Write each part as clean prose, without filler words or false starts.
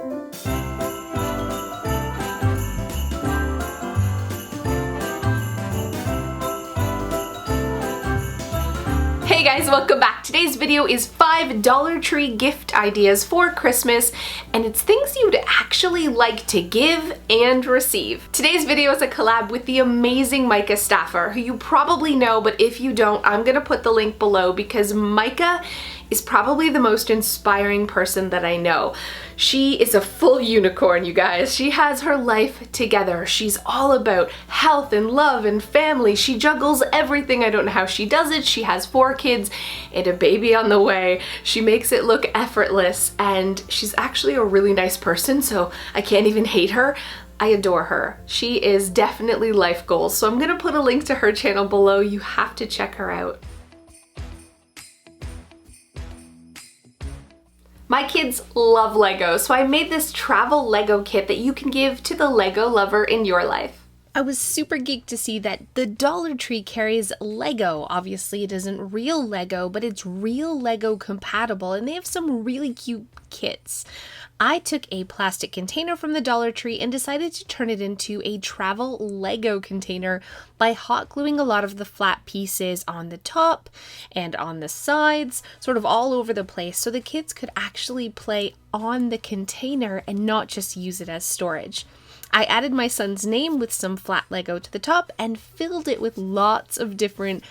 Hey guys, welcome back. Today's video is 5 Dollar Tree gift ideas for Christmas, and it's things you'd actually like to give and receive. Today's video is a collab with the amazing Micah Stafford, who you probably know, but if you don't, I'm gonna put the link below because Micah is probably the most inspiring person that I know. She is a full unicorn, you guys. She has her life together. She's all about health and love and family. She juggles everything. I don't know how she does it. She has 4 kids and a baby on the way. She makes it look effortless, and she's actually a really nice person, so I can't even hate her. I adore her. She is definitely life goals. So I'm gonna put a link to her channel below. You have to check her out. My kids love Lego, so I made this travel Lego kit that you can give to the Lego lover in your life. I was super geeked to see that the Dollar Tree carries Lego. Obviously, it isn't real Lego, but it's real Lego compatible, and they have some really cute kits. I took a plastic container from the Dollar Tree and decided to turn it into a travel Lego container by hot gluing a lot of the flat pieces on the top and on the sides, sort of all over the place, so the kids could actually play on the container and not just use it as storage. I added my son's name with some flat Lego to the top and filled it with lots of different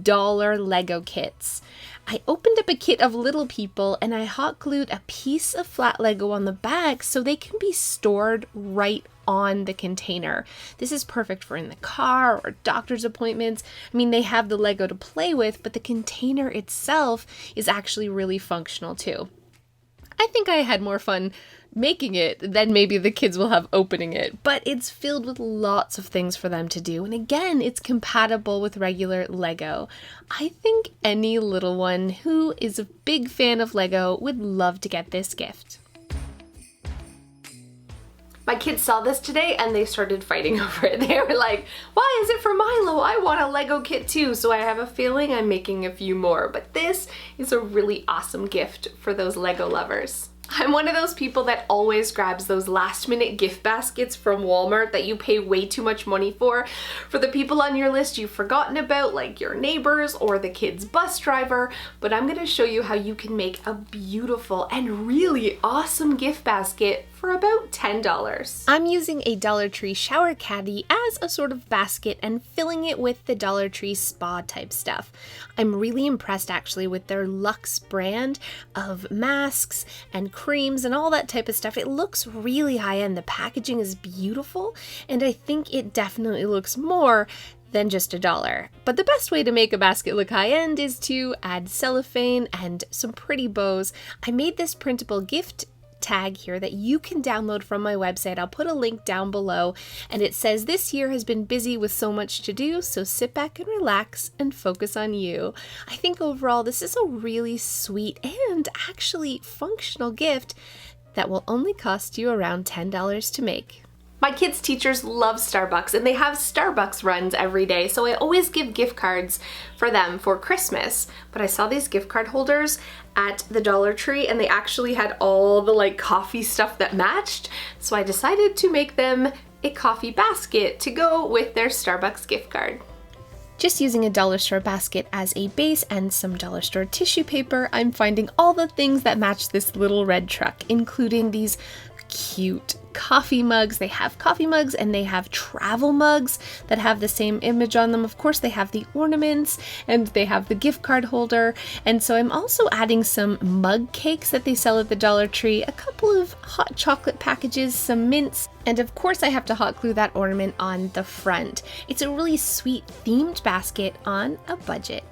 dollar Lego kits. I opened up a kit of little people and I hot glued a piece of flat Lego on the back so they can be stored right on the container. This is perfect for in the car or doctor's appointments. I mean, they have the Lego to play with, but the container itself is actually really functional too. I think I had more fun making it than maybe the kids will have opening it, but it's filled with lots of things for them to do, and again, it's compatible with regular Lego. I think any little one who is a big fan of Lego would love to get this gift. My kids saw this today and they started fighting over it. They were like, why is it for Milo? I want a Lego kit too. So I have a feeling I'm making a few more, but this is a really awesome gift for those Lego lovers. I'm one of those people that always grabs those last minute gift baskets from Walmart that you pay way too much money for the people on your list you've forgotten about, like your neighbors or the kid's bus driver. But I'm gonna show you how you can make a beautiful and really awesome gift basket for about $10. I'm using a Dollar Tree shower caddy as a sort of basket and filling it with the Dollar Tree spa type stuff. I'm really impressed actually with their Luxe brand of masks and creams and all that type of stuff. It looks really high end. The packaging is beautiful, and I think it definitely looks more than just $1. But the best way to make a basket look high end is to add cellophane and some pretty bows. I made this printable gift tag here that you can download from my website. I'll put a link down below, and it says this year has been busy with so much to do, so sit back and relax and focus on you. I think overall this is a really sweet and actually functional gift that will only cost you around $10 to make. My kids' teachers love Starbucks, and they have Starbucks runs every day, so I always give gift cards for them for Christmas. But I saw these gift card holders at the Dollar Tree, and they actually had all the like coffee stuff that matched, so I decided to make them a coffee basket to go with their Starbucks gift card. Just using a dollar store basket as a base and some dollar store tissue paper, I'm finding all the things that match this little red truck, including these cute coffee mugs. They have coffee mugs and they have travel mugs that have the same image on them. Of course, they have the ornaments and they have the gift card holder. And so I'm also adding some mug cakes that they sell at the Dollar Tree, a couple of hot chocolate packages, some mints, and of course I have to hot glue that ornament on the front. It's a really sweet themed basket on a budget.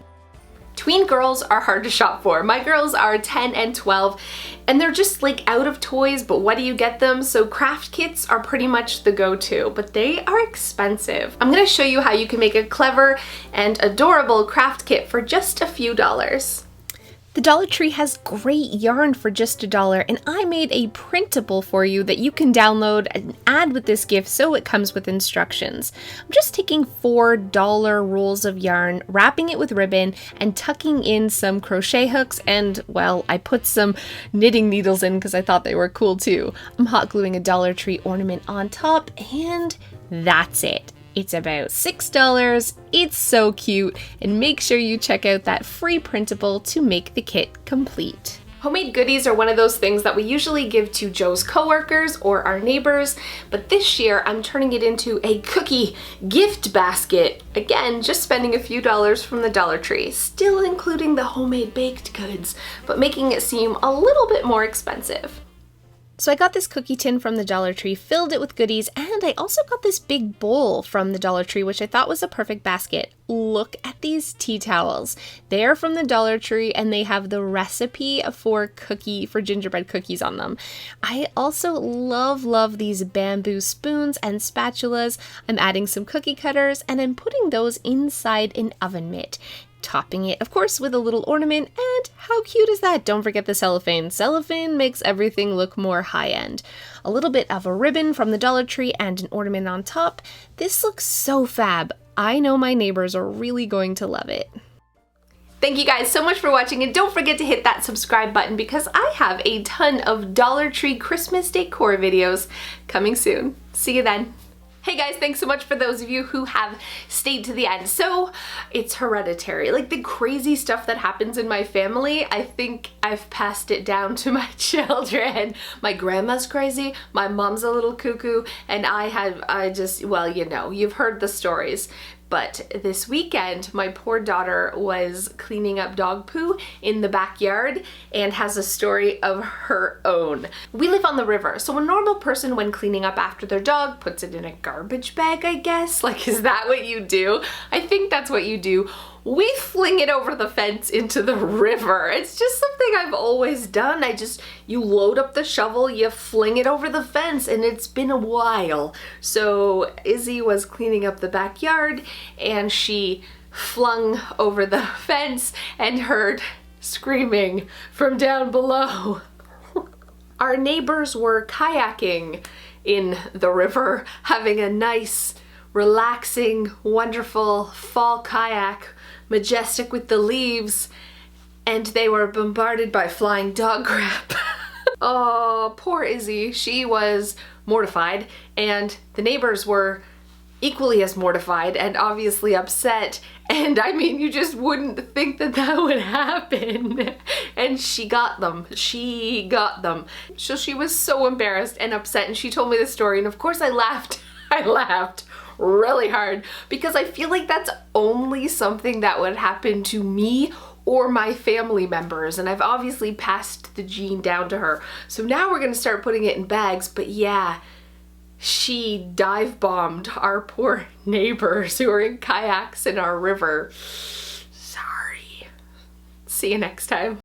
Tween girls are hard to shop for. My girls are 10 and 12 and they're just like out of toys, but what do you get them? So craft kits are pretty much the go-to, but they are expensive. I'm gonna show you how you can make a clever and adorable craft kit for just a few dollars. The Dollar Tree has great yarn for just $1, and I made a printable for you that you can download and add with this gift so it comes with instructions. I'm just taking $4 rolls of yarn, wrapping it with ribbon, and tucking in some crochet hooks, and, well, I put some knitting needles in because I thought they were cool too. I'm hot gluing a Dollar Tree ornament on top, and that's it. It's about $6, it's so cute, and make sure you check out that free printable to make the kit complete. Homemade goodies are one of those things that we usually give to Joe's coworkers or our neighbors, but this year I'm turning it into a cookie gift basket. Again, just spending a few dollars from the Dollar Tree, still including the homemade baked goods, but making it seem a little bit more expensive. So I got this cookie tin from the Dollar Tree, filled it with goodies, and I also got this big bowl from the Dollar Tree, which I thought was a perfect basket. Look at these tea towels. They are from the Dollar Tree, and they have the recipe for gingerbread cookies on them. I also love these bamboo spoons and spatulas. I'm adding some cookie cutters, and I'm putting those inside an oven mitt. Topping it, of course, with a little ornament, and how cute is that? Don't forget the cellophane. Cellophane makes everything look more high-end. A little bit of a ribbon from the Dollar Tree and an ornament on top. This looks so fab. I know my neighbors are really going to love it. Thank you guys so much for watching, and don't forget to hit that subscribe button because I have a ton of Dollar Tree Christmas decor videos coming soon. See you then. Hey guys, thanks so much for those of you who have stayed to the end. So, it's hereditary. Like the crazy stuff that happens in my family, I think I've passed it down to my children. My grandma's crazy, my mom's a little cuckoo, and well, you know, you've heard the stories. But this weekend, my poor daughter was cleaning up dog poo in the backyard and has a story of her own. We live on the river, so a normal person when cleaning up after their dog puts it in a garbage bag, I guess. Like, is that what you do? I think that's what you do. We fling it over the fence into the river. It's just something I've always done. You load up the shovel, you fling it over the fence, and it's been a while. So Izzy was cleaning up the backyard and she flung over the fence and heard screaming from down below. Our neighbors were kayaking in the river, having a nice, relaxing, wonderful fall kayak, majestic with the leaves, and they were bombarded by flying dog crap. Oh, poor Izzy. She was mortified, and the neighbors were equally as mortified and obviously upset. And I mean, you just wouldn't think that that would happen. And she got them. She got them. So she was so embarrassed and upset, and she told me the story, and of course I laughed. I laughed really hard because I feel like that's only something that would happen to me or my family members, and I've obviously passed the gene down to her. So now we're gonna start putting it in bags, but yeah, she dive bombed our poor neighbors who are in kayaks in our river. Sorry. See you next time.